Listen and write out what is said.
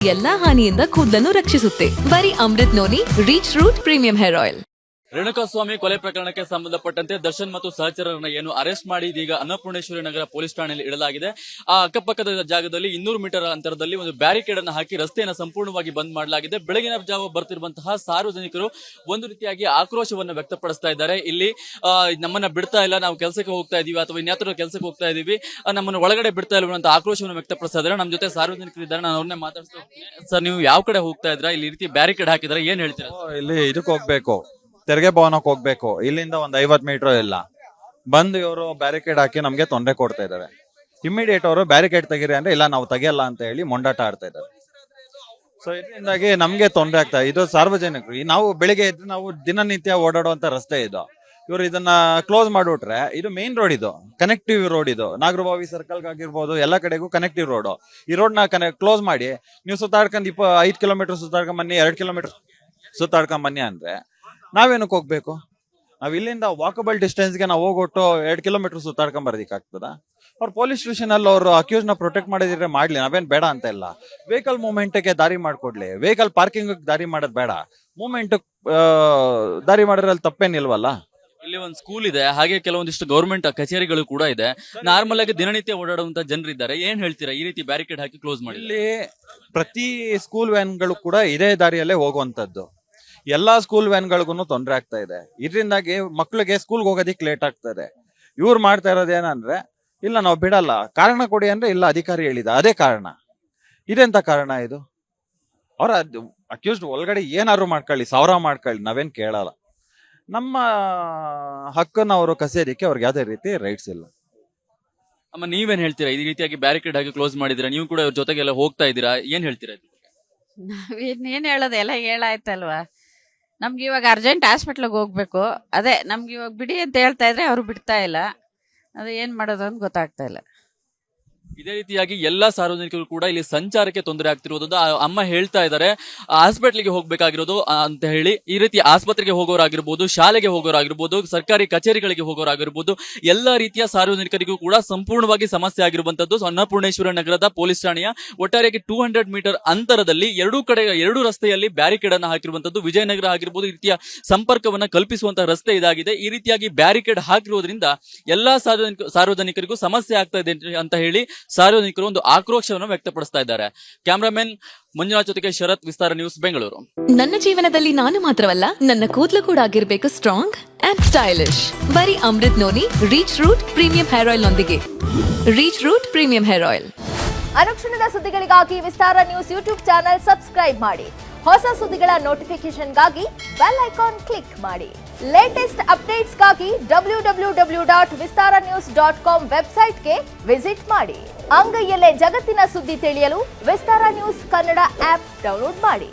ಎಲ್ಲಾ ಹಾನಿಯಿಂದ ಕೂದಲನ್ನು ರಕ್ಷಿಸುತ್ತೆ. ಬರೀ Amrut noni reach root premium hair oil. Renukaswamy ಕೊಲೆ ಪ್ರಕರಣಕ್ಕೆ ಸಂಬಂಧಪಟ್ಟಂತೆ ದರ್ಶನ್ ಮತ್ತು ಸಹಚರರನ್ನ ಏನು ಅರೆಸ್ಟ್ ಮಾಡಿ ಇದೀಗ ಅನ್ನಪೂರ್ಣೇಶ್ವರಿ ನಗರ ಪೊಲೀಸ್ ಠಾಣೆಯಲ್ಲಿ ಇಡಲಾಗಿದೆ. ಆ ಅಕ್ಕಪಕ್ಕದ ಜಾಗದಲ್ಲಿ 200 ಮೀಟರ್ ಅಂತರದಲ್ಲಿ ಒಂದು ಬ್ಯಾರಿಕೇಡ್ ಅನ್ನು ಹಾಕಿ ರಸ್ತೆಯನ್ನು ಸಂಪೂರ್ಣವಾಗಿ ಬಂದ್ ಮಾಡಲಾಗಿದೆ. ಬೆಳಗಿನ ಜಾವ ಬರ್ತಿರುವಂತಹ ಸಾರ್ವಜನಿಕರು ಒಂದು ರೀತಿಯಾಗಿ ಆಕ್ರೋಶವನ್ನು ವ್ಯಕ್ತಪಡಿಸ್ತಾ ಇದ್ದಾರೆ. ಇಲ್ಲಿ ನಮ್ಮನ್ನ ಬಿಡ್ತಾ ಇಲ್ಲ, ನಾವು ಕೆಲಸಕ್ಕೆ ಹೋಗ್ತಾ ಇದೀವಿ ಅಥವಾ ಇನ್ಯಾತರ ಕೆಲಸಕ್ಕೆ ಹೋಗ್ತಾ ಇದೀವಿ, ನಮ್ಮನ್ನು ಒಳಗಡೆ ಬಿಡ್ತಾ ಇಲ್ಲ ಅಂತ ಆಕ್ರೋಶವನ್ನು ವ್ಯಕ್ತಪಡಿಸ್ತಾ ಇದ್ದಾರೆ. ನಮ್ಮ ಜೊತೆ ಸಾರ್ವಜನಿಕರು ಇದ್ದಾರೆ, ನಾನು ಅವ್ರನ್ನೇ ಮಾತಾಡ್ತಾ ಹೋಗ್ತೀನಿ. ಸರ್, ನೀವು ಯಾವ ಕಡೆ ಹೋಗ್ತಾ ಇದ್ರ? ಇಲ್ಲಿ ರೀತಿ ಬ್ಯಾರಿಕೇಡ್ ಹಾಕಿದ್ರೆ ಏನ್ ಹೇಳ್ತೀರಾ? ಇಲ್ಲಿ ಇದಕ್ಕೆ ಹೋಗ್ಬೇಕು, ತೆರಿಗೆ ಭವನಕ್ಕೆ ಹೋಗ್ಬೇಕು. ಇಲ್ಲಿಂದ ಒಂದು 50 ಮೀಟರ್ ಇಲ್ಲ ಬಂದು ಇವರು ಬ್ಯಾರಿಕೇಡ್ ಹಾಕಿ ನಮ್ಗೆ ತೊಂದರೆ ಕೊಡ್ತಾ ಇದ್ದಾರೆ. ಇಮಿಡಿಯೇಟ್ ಅವರು ಬ್ಯಾರಿಕೇಡ್ ತೆಗೀರಿ ಅಂದ್ರೆ ಇಲ್ಲ ನಾವು ತೆಗಿಯಲ್ಲ ಅಂತ ಹೇಳಿ ಮೊಂಡಾಟ ಆಡ್ತಾ ಇದ್ದಾರೆ. ಸೊ ಇದರಿಂದಾಗಿ ನಮ್ಗೆ ತೊಂದರೆ ಆಗ್ತಾ ಇದು ಸಾರ್ವಜನಿಕರು. ನಾವು ಬೆಳಿಗ್ಗೆ ಎದ್ದು ನಾವು ದಿನನಿತ್ಯ ಓಡಾಡುವಂತ ರಸ್ತೆ ಇದು. ಇವರು ಇದನ್ನ ಕ್ಲೋಸ್ ಮಾಡ್ಬಿಟ್ರೆ ಇದು ಮೇನ್ ರೋಡ್, ಇದು ಕನೆಕ್ಟಿವ್ ರೋಡ್, ಇದು ನಾಗರಬಾವಿ ಸರ್ಕಲ್ ಆಗಿರ್ಬೋದು ಎಲ್ಲ ಕಡೆಗೂ ಕನೆಕ್ಟಿವ್ ರೋಡ್. ಈ ರೋಡ್ ನ ಕ್ಲೋಸ್ ಮಾಡಿ ನೀವು ಸುತ್ತಾಡ್ಕೊಂಡು 5 ಕಿಲೋಮೀಟರ್ ಸುತ್ತಾಡ್ಕೊಂಡ್ ಬನ್ನಿ, 2 ಕಿಲೋಮೀಟರ್ ಸುತ್ತಾಡ್ಕೊಂಡ್ ಬನ್ನಿ ಅಂದ್ರೆ ನಾವೇನಕ್ಕೆ ಹೋಗ್ಬೇಕು? ನಾವ್ ಇಲ್ಲಿಂದ ವಾಕಬಲ್ ಡಿಸ್ಟೆನ್ಸ್ಗೆ ನಾವು ಹೋಗ್ಬಿಟ್ಟು 2 ಕಿಲೋಮೀಟರ್ ಸುತ್ತಾಡ್ಕೊಂಡ್ ಬರ್ದಿಕ್ಕಾಗ್ತದ? ಅವ್ರು ಪೊಲೀಸ್ ಸ್ಟೇಷನ್ ಅಲ್ಲಿ ಅವರು ಅಕ್ಯೂಸ್ ನ ಪ್ರೊಟೆಕ್ಟ್ ಮಾಡಿದ್ರೆ ಮಾಡ್ಲಿ, ನಾವೇನ್ ಬೇಡ ಅಂತ ಇಲ್ಲ. ವೆಹಿಕಲ್ ಮೂವ್ಮೆಂಟ್ಗೆ ದಾರಿ ಮಾಡ್ಕೊಡ್ಲಿ, ವೆಹಿಕಲ್ ಪಾರ್ಕಿಂಗ್ ದಾರಿ ಮಾಡೋದ್ ಬೇಡ, ಮೂವ್ಮೆಂಟ್ ದಾರಿ ಮಾಡೋದ್ರಲ್ಲಿ ತಪ್ಪೇನಿಲ್ವಲ್ಲ. ಇಲ್ಲಿ ಒಂದು ಸ್ಕೂಲ್ ಇದೆ, ಹಾಗೆ ಕೆಲವೊಂದಿಷ್ಟು ಗೌರ್ಮೆಂಟ್ ಕಚೇರಿಗಳು ಕೂಡ ಇದೆ. ನಾರ್ಮಲ್ ಆಗಿ ದಿನನಿತ್ಯ ಓಡಾಡುವಂತ ಜನರಿದ್ದಾರೆ. ಏನ್ ಹೇಳ್ತೀರಾ ಈ ರೀತಿ ಬ್ಯಾರಿಕೇಡ್ ಹಾಕಿ ಕ್ಲೋಸ್ ಮಾಡಿ? ಇಲ್ಲಿ ಪ್ರತಿ ಸ್ಕೂಲ್ ವ್ಯಾನ್ಗಳು ಕೂಡ ಇದೇ ದಾರಿಯಲ್ಲೇ ಹೋಗುವಂತದ್ದು. ಎಲ್ಲಾ ಸ್ಕೂಲ್ ವ್ಯಾನ್ಗಳಿಗೂ ತೊಂದರೆ ಆಗ್ತಾ ಇದೆ. ಇದರಿಂದಾಗಿ ಮಕ್ಳಿಗೆ ಸ್ಕೂಲ್ಗೆ ಹೋಗೋದಿಕ್ ಲೇಟ್ ಆಗ್ತದೆ. ಇವ್ರು ಮಾಡ್ತಾ ಇರೋದೇನಂದ್ರೆ ಇಲ್ಲ ನಾವು ಬಿಡಲ್ಲ, ಕಾರಣ ಕೊಡಿ ಅಂದ್ರೆ ಇಲ್ಲ ಅಧಿಕಾರಿ ಹೇಳಿದ, ಅದೇ ಕಾರಣ. ಇದೆಂತ ಕಾರಣ ಇದು? ಅವ್ರ ಅಕ್ಯೂಸ್ಡ್ ಒಳಗಡೆ ಏನಾದ್ರು ಮಾಡ್ಕೊಳ್ಳಿ, 1000 ಮಾಡ್ಕೊಳ್ಳಿ, ನಾವೇನ್ ಕೇಳಲ್ಲ. ನಮ್ಮ ಹಕ್ಕನ್ನ ಅವರು ಕಸಿಯೋದಿಕ್ಕೆ ಅವ್ರಿಗೆ ಯಾವ್ದೇ ರೀತಿ ರೈಟ್ಸ್ ಇಲ್ಲ. ಅಮ್ಮ, ನೀವೇನ್ ಹೇಳ್ತೀರಾ? ಈ ರೀತಿಯಾಗಿ ಬ್ಯಾರಿಕೇಡ್ ಹಾಕಿ ಕ್ಲೋಸ್ ಮಾಡಿದಿರಾ, ನೀವು ಕೂಡ ಇವ್ರ ಜೊತೆಗೆಲ್ಲ ಹೋಗ್ತಾ ಇದ್ದೀರಾ, ಏನ್ ಹೇಳ್ತೀರಾ? ನಾವೇನ್ ಹೇಳೋದು, ಎಲ್ಲ ಹೇಳಾಯ್ತಲ್ವಾ. ನಮ್ಗೆ ಇವಾಗ ಅರ್ಜೆಂಟ್ ಹಾಸ್ಪಿಟ್ಲಿಗೆ ಹೋಗ್ಬೇಕು. ಅದೇ ನಮ್ಗೆ ಇವಾಗ ಬಿಡಿ ಅಂತ ಹೇಳ್ತಾ ಇದ್ರೆ ಅವ್ರು ಬಿಡ್ತಾ ಇಲ್ಲ. ಅದು ಏನ್ ಮಾಡೋದು ಅಂತ ಗೊತ್ತಾಗ್ತಾ ಇಲ್ಲ. ಇದೇ ರೀತಿಯಾಗಿ ಎಲ್ಲಾ ಸಾರ್ವಜನಿಕರು ಕೂಡ ಇಲ್ಲಿ ಸಂಚಾರಕ್ಕೆ ತೊಂದರೆ ಆಗ್ತಿರೋದು. ಅಮ್ಮ ಹೇಳ್ತಾ ಇದ್ದಾರೆ ಹಾಸ್ಪಿಟ್ಲಿಗೆ ಹೋಗ್ಬೇಕಾಗಿರೋದು ಅಂತ ಹೇಳಿ. ಈ ರೀತಿ ಆಸ್ಪತ್ರೆಗೆ ಹೋಗೋರಾಗಿರ್ಬೋದು, ಶಾಲೆಗೆ ಹೋಗೋರಾಗಿರ್ಬೋದು, ಸರ್ಕಾರಿ ಕಚೇರಿಗಳಿಗೆ ಹೋಗೋರಾಗಿರ್ಬೋದು, ಎಲ್ಲಾ ರೀತಿಯ ಸಾರ್ವಜನಿಕರಿಗೂ ಕೂಡ ಸಂಪೂರ್ಣವಾಗಿ ಸಮಸ್ಯೆ ಆಗಿರುವಂತದ್ದು. ಅನ್ನಪೂರ್ಣೇಶ್ವರ ನಗರದ ಪೊಲೀಸ್ ಠಾಣೆಯ ಒಟ್ಟಾರೆಯಾಗಿ 200 ಮೀಟರ್ ಅಂತರದಲ್ಲಿ ಎರಡು ರಸ್ತೆಯಲ್ಲಿ ಬ್ಯಾರಿಕೇಡ್ ಅನ್ನು ಹಾಕಿರುವಂತದ್ದು. ವಿಜಯನಗರ ಆಗಿರ್ಬೋದು, ಈ ರೀತಿಯ ಸಂಪರ್ಕವನ್ನ ಕಲ್ಪಿಸುವಂತಹ ರಸ್ತೆ ಇದಾಗಿದೆ. ಈ ರೀತಿಯಾಗಿ ಬ್ಯಾರಿಕೇಡ್ ಹಾಕಿರೋದ್ರಿಂದ ಎಲ್ಲಾ ಸಾರ್ವಜನಿಕರಿಗೂ ಸಮಸ್ಯೆ ಆಗ್ತಾ ಇದೆ ಅಂತ ಹೇಳಿ ಸಾರ್ವಜನಿಕರು ಒಂದು ಆಕ್ರೋಶವನ್ನು ವ್ಯಕ್ತಪಡಿಸ್ತಾ ಇದ್ದಾರೆ. ಕ್ಯಾಮರಾಮನ್ ಮಂಜುನಾಥ್ ಜೊತೆಗೆ ಶರತ್, ವಿಸ್ತಾರ ನ್ಯೂಸ್, ಬೆಂಗಳೂರು. ನನ್ನ ಜೀವನದಲ್ಲಿ ನಾನು ಮಾತ್ರವಲ್ಲ, ನನ್ನ ಕೂದಲು ಕೂಡ ಆಗಿರ್ಬೇಕು ಸ್ಟ್ರಾಂಗ್ ಅಂಡ್ ಸ್ಟೈಲಿಶ್. ಬರೀ Amrut noni reach root premium hair oil ನೊಂದಿಗೆ. Reach root premium hair oil. ಅನುಕ್ಷಣದ ಸುದ್ದಿಗಳಿಗಾಗಿ Vistara news YouTube channel subscribe ಮಾಡಿ. ಹೊಸ ಸುದ್ದಿಗಳ ನೋಟಿಫಿಕೇಶನ್ಗಾಗಿ ಬೆಲ್ ಐಕಾನ್ ಕ್ಲಿಕ್ ಮಾಡಿ. ಲೇಟೆಸ್ಟ್ ಅಪ್ಡೇಟ್ಸ್ಗಾಗಿ www.vistaranews.com ವೆಬ್ಸೈಟ್ಗೆ ವಿಸಿಟ್ ಮಾಡಿ. ಅಂಗೈಯಲ್ಲೇ ಜಗತ್ತಿನ ಸುದ್ದಿ ತಿಳಿಯಲು Vistara news Kannada app download ಮಾಡಿ.